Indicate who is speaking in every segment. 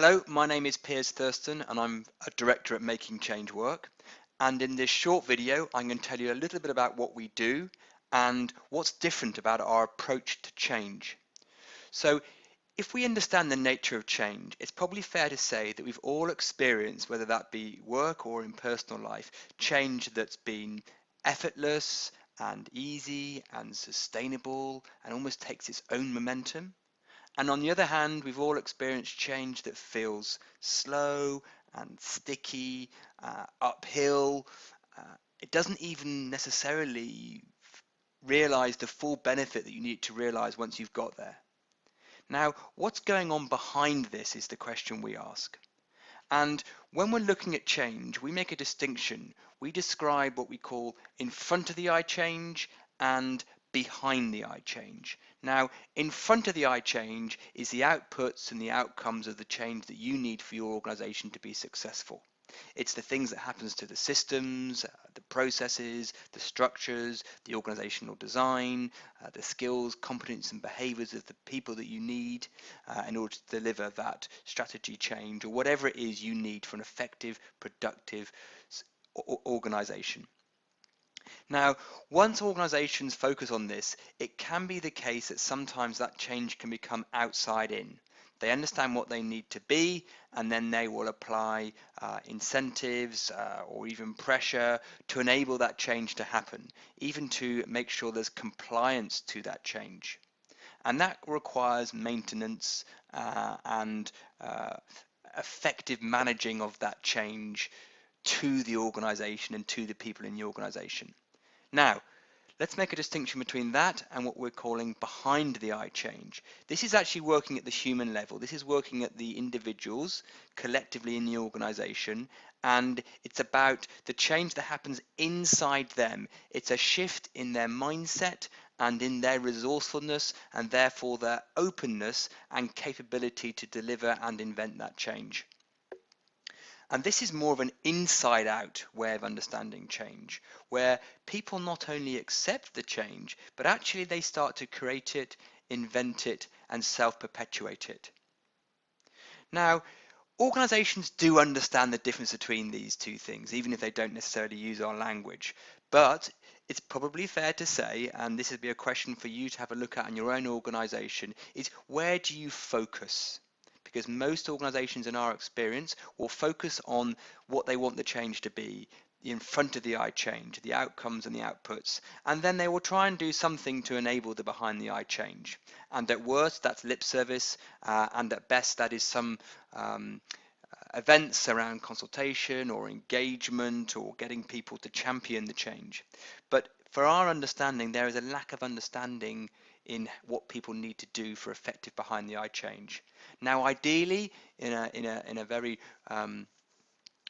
Speaker 1: Hello, my name is Piers Thurston and I'm a director at Making Change Work. And in this short video, I'm going to tell you a little bit about what we do and what's different about our approach to change. So if we understand the nature of change, it's probably fair to say that we've all experienced, whether that be work or in personal life, change that's been effortless and easy and sustainable and almost takes its own momentum. And on the other hand, we've all experienced change that feels slow and sticky, uphill. It doesn't even necessarily realize the full benefit that you need to realize once you've got there. Now, what's going on behind this is the question we ask. And when we're looking at change, we make a distinction. We describe what we call in front of the eye change and behind the eye change. Now, in front of the eye change is the outputs and the outcomes of the change that you need for your organization to be successful. It's the things that happens to the systems, the processes, the structures, the organizational design, the skills, competence and behaviors of the people that you need in order to deliver that strategy change or whatever it is you need for an effective, productive organization. Now, once organizations focus on this, it can be the case that sometimes that change can become outside in. They understand what they need to be, and then they will apply incentives or even pressure to enable that change to happen, even to make sure there's compliance to that change. And that requires maintenance and effective managing of that change to the organization and to the people in the organization. Now, let's make a distinction between that and what we're calling behind the eye change. This is actually working at the human level. This is working at the individuals collectively in the organization, and it's about the change that happens inside them. It's a shift in their mindset and in their resourcefulness and therefore their openness and capability to deliver and invent that change. And this is more of an inside out way of understanding change, where people not only accept the change, but actually they start to create it, invent it, and self-perpetuate it. Now, organizations do understand the difference between these two things, even if they don't necessarily use our language. But it's probably fair to say, and this would be a question for you to have a look at in your own organization, is where do you focus? Because most organizations in our experience will focus on what they want the change to be, in front of the eye change, the outcomes and the outputs, and then they will try and do something to enable the behind the eye change. And at worst, that's lip service, and at best, that is some events around consultation or engagement or getting people to champion the change. But for our understanding, there is a lack of understanding in what people need to do for effective behind the eye change. Now, ideally, in a very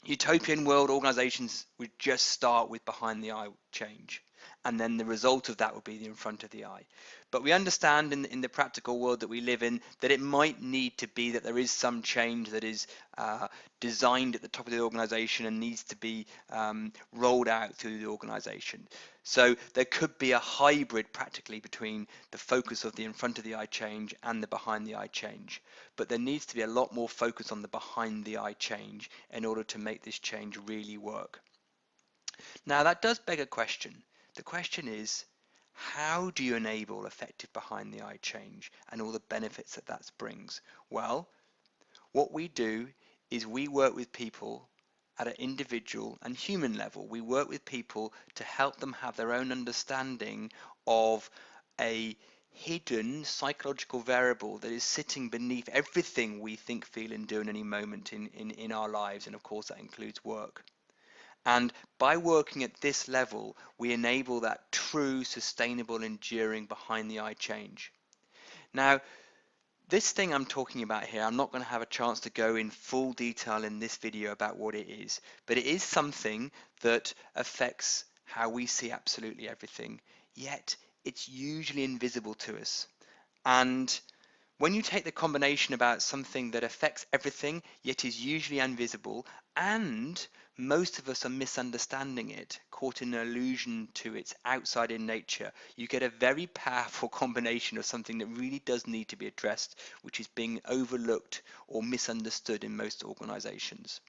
Speaker 1: utopian world, organizations would just start with behind the eye change, and then the result of that would be the in front of the eye. But we understand in the practical world that we live in that it might need to be that there is some change that is designed at the top of the organization and needs to be rolled out through the organization. So there could be a hybrid practically between the focus of the in front of the eye change and the behind the eye change. But there needs to be a lot more focus on the behind the eye change in order to make this change really work. Now that does beg a question. The question is, how do you enable effective behind the eye change and all the benefits that that brings? Well, what we do is we work with people at an individual and human level. We work with people to help them have their own understanding of a hidden psychological variable that is sitting beneath everything we think, feel and do in any moment in our lives, and of course that includes work. And by working at this level, we enable that true, sustainable, enduring behind the eye change. Now, this thing I'm talking about here, I'm not going to have a chance to go in full detail in this video about what it is, but it is something that affects how we see absolutely everything, yet it's usually invisible to us. And When you take the combination about something that affects everything, yet is usually invisible, and most of us are misunderstanding it, caught in an illusion to its outside in nature, you get a very powerful combination of something that really does need to be addressed, which is being overlooked or misunderstood in most organizations.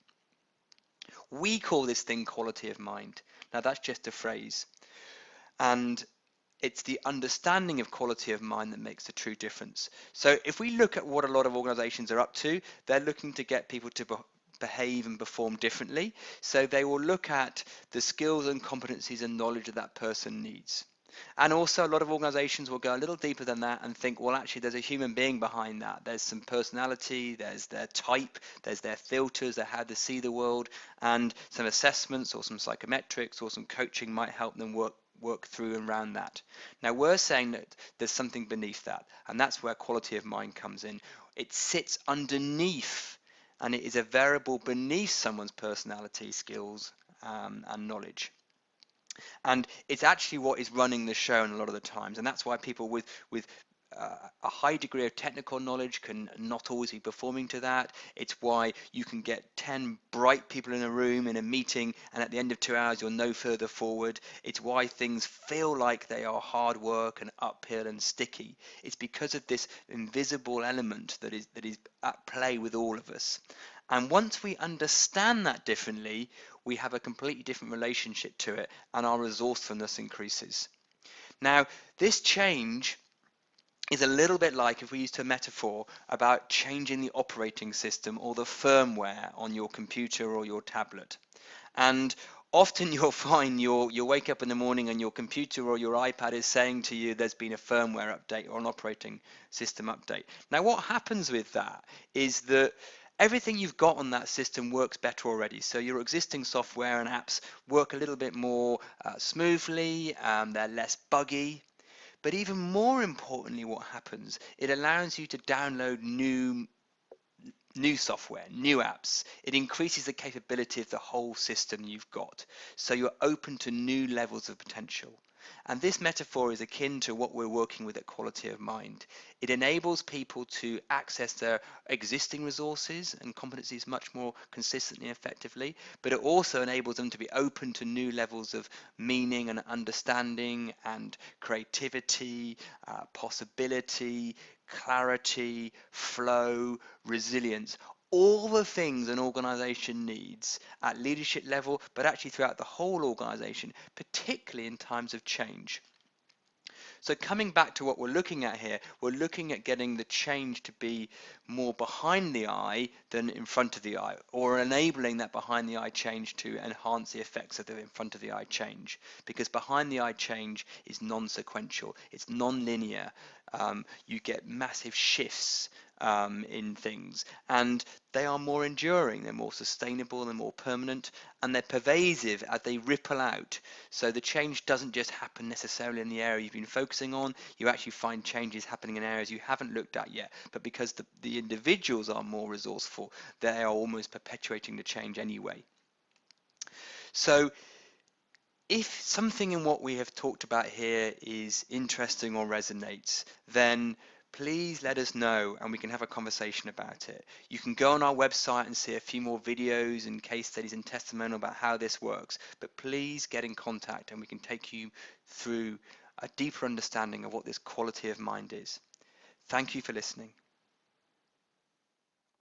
Speaker 1: We call this thing quality of mind. Now that's just a phrase. And it's the understanding of quality of mind that makes the true difference. So if we look at what a lot of organizations are up to, they're looking to get people to behave and perform differently. So they will look at the skills and competencies and knowledge that that person needs. And also a lot of organizations will go a little deeper than that and think, well, actually there's a human being behind that. There's some personality, there's their type, there's their filters, their how they see the world, and some assessments or some psychometrics or some coaching might help them work through and around that. Now we're saying that there's something beneath that, and that's where quality of mind comes in. It sits underneath, and it is a variable beneath someone's personality, skills, and knowledge. And it's actually what is running the show in a lot of the times, and that's why people with a high degree of technical knowledge can not always be performing to that. It's why you can get 10 bright people in a room in a meeting, and at the end of 2 hours you're no further forward. It's why things feel like they are hard work and uphill and sticky. It's because of this invisible element that is at play with all of us. And once we understand that differently, we have a completely different relationship to it, and our resourcefulness increases. Now, this change is a little bit like if we used a metaphor about changing the operating system or the firmware on your computer or your tablet. And often you'll find you'll wake up in the morning and your computer or your iPad is saying to you there's been a firmware update or an operating system update. Now what happens with that is that everything you've got on that system works better already. So your existing software and apps work a little bit more smoothly, they're less buggy. But even more importantly, what happens, it allows you to download new software, new apps. It increases the capability of the whole system you've got. So you're open to new levels of potential. And this metaphor is akin to what we're working with at Quality of Mind. It enables people to access their existing resources and competencies much more consistently and effectively, but it also enables them to be open to new levels of meaning and understanding and creativity, possibility, clarity, flow, resilience, all the things an organization needs at leadership level, but actually throughout the whole organization, particularly in times of change. So coming back to what we're looking at here, we're looking at getting the change to be more behind the eye than in front of the eye, or enabling that behind the eye change to enhance the effects of the in front of the eye change. Because behind the eye change is non-sequential, it's non-linear. You get massive shifts in things, and they are more enduring, they're more sustainable, they're more permanent, and they're pervasive as they ripple out. So the change doesn't just happen necessarily in the area you've been focusing on, you actually find changes happening in areas you haven't looked at yet, but because the individuals are more resourceful, they are almost perpetuating the change anyway. So if something in what we have talked about here is interesting or resonates, then please let us know and we can have a conversation about it. You can go on our website and see a few more videos and case studies and testimonial about how this works, but please get in contact and we can take you through a deeper understanding of what this quality of mind is. Thank you for listening.